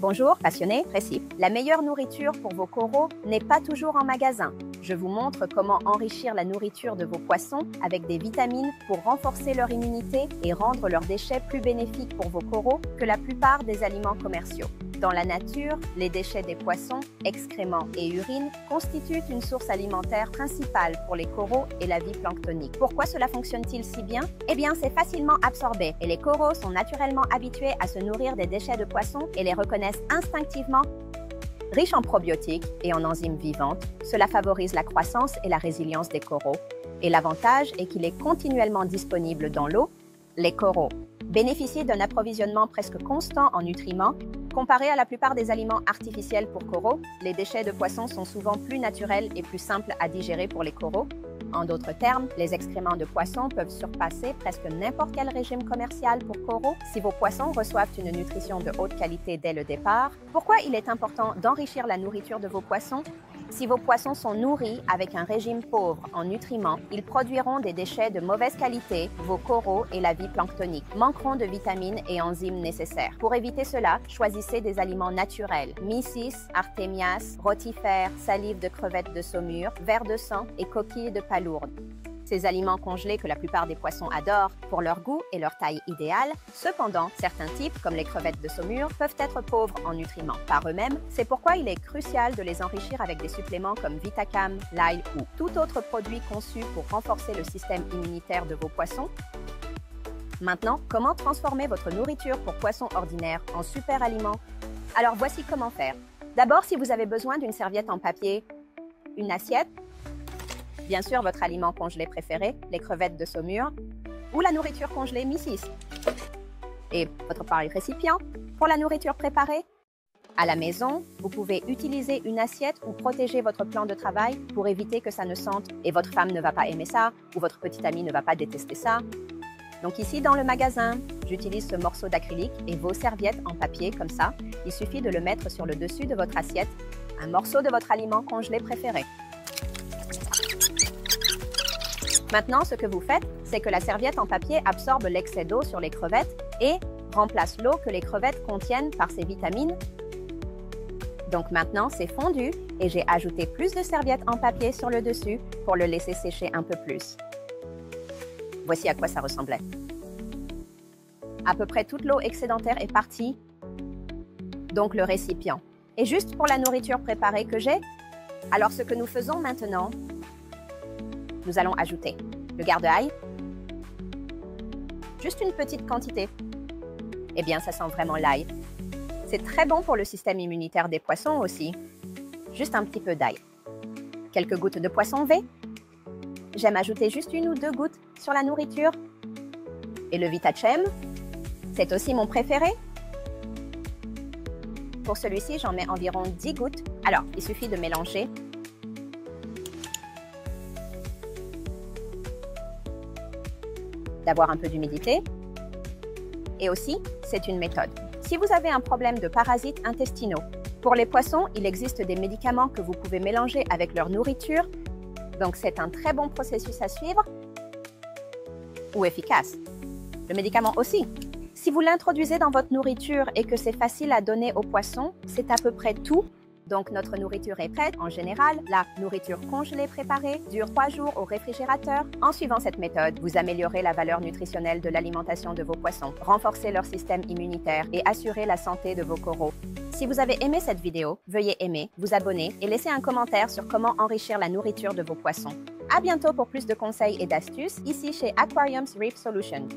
Bonjour, passionnés, précis. La meilleure nourriture pour vos coraux n'est pas toujours en magasin. Je vous montre comment enrichir la nourriture de vos poissons avec des vitamines pour renforcer leur immunité et rendre leurs déchets plus bénéfiques pour vos coraux que la plupart des aliments commerciaux. Dans la nature, les déchets des poissons, excréments et urine constituent une source alimentaire principale pour les coraux et la vie planctonique. Pourquoi cela fonctionne-t-il si bien? Eh bien, c'est facilement absorbé et les coraux sont naturellement habitués à se nourrir des déchets de poissons et les reconnaissent instinctivement. Riche en probiotiques et en enzymes vivantes, cela favorise la croissance et la résilience des coraux. Et l'avantage est qu'il est continuellement disponible dans l'eau. Les coraux bénéficient d'un approvisionnement presque constant en nutriments. Comparé à la plupart des aliments artificiels pour coraux, les déchets de poissons sont souvent plus naturels et plus simples à digérer pour les coraux. En d'autres termes, les excréments de poissons peuvent surpasser presque n'importe quel régime commercial pour coraux si vos poissons reçoivent une nutrition de haute qualité dès le départ. Pourquoi il est important d'enrichir la nourriture de vos poissons? Si vos poissons sont nourris avec un régime pauvre en nutriments, ils produiront des déchets de mauvaise qualité. Vos coraux et la vie planctonique manqueront de vitamines et enzymes nécessaires. Pour éviter cela, choisissez des aliments naturels. Mysis, artémias, rotifères, salive de crevettes de saumure, vers de sang et coquilles de palourdes. Ces aliments congelés que la plupart des poissons adorent pour leur goût et leur taille idéale. Cependant, certains types, comme les crevettes de saumure, peuvent être pauvres en nutriments par eux-mêmes. C'est pourquoi il est crucial de les enrichir avec des suppléments comme Vitacam, l'ail ou tout autre produit conçu pour renforcer le système immunitaire de vos poissons. Maintenant, comment transformer votre nourriture pour poissons ordinaires en super aliments? Alors voici comment faire. D'abord, si vous avez besoin d'une serviette en papier, une assiette, bien sûr, votre aliment congelé préféré, les crevettes de saumure, ou la nourriture congelée Mysis. Et votre pareil récipient pour la nourriture préparée. À la maison, vous pouvez utiliser une assiette ou protéger votre plan de travail pour éviter que ça ne sente et votre femme ne va pas aimer ça ou votre petit ami ne va pas détester ça. Donc ici, dans le magasin, j'utilise ce morceau d'acrylique et vos serviettes en papier comme ça. Il suffit de le mettre sur le dessus de votre assiette, un morceau de votre aliment congelé préféré. Maintenant, ce que vous faites, c'est que la serviette en papier absorbe l'excès d'eau sur les crevettes et remplace l'eau que les crevettes contiennent par ses vitamines. Donc maintenant, c'est fondu et j'ai ajouté plus de serviettes en papier sur le dessus pour le laisser sécher un peu plus. Voici à quoi ça ressemblait. À peu près toute l'eau excédentaire est partie, donc le récipient. Et juste pour la nourriture préparée que j'ai, alors ce que nous faisons maintenant, nous allons ajouter le garde-ail, juste une petite quantité. Eh bien, ça sent vraiment l'ail. C'est très bon pour le système immunitaire des poissons aussi. Juste un petit peu d'ail. Quelques gouttes de poisson V. J'aime ajouter juste 1 ou 2 gouttes sur la nourriture. Et le Vitacem, c'est aussi mon préféré. Pour celui-ci, j'en mets environ 10 gouttes. Alors, il suffit de mélanger. D'avoir un peu d'humidité. Et aussi, c'est une méthode. Si vous avez un problème de parasites intestinaux, pour les poissons, il existe des médicaments que vous pouvez mélanger avec leur nourriture. Donc, c'est un très bon processus à suivre ou efficace. Le médicament aussi. Si vous l'introduisez dans votre nourriture et que c'est facile à donner aux poissons, c'est à peu près tout. Donc, notre nourriture est prête. En général, la nourriture congelée préparée dure 3 jours au réfrigérateur. En suivant cette méthode, vous améliorez la valeur nutritionnelle de l'alimentation de vos poissons, renforcez leur système immunitaire et assurez la santé de vos coraux. Si vous avez aimé cette vidéo, veuillez aimer, vous abonner et laisser un commentaire sur comment enrichir la nourriture de vos poissons. À bientôt pour plus de conseils et d'astuces, ici chez Aquariums Reef Solutions.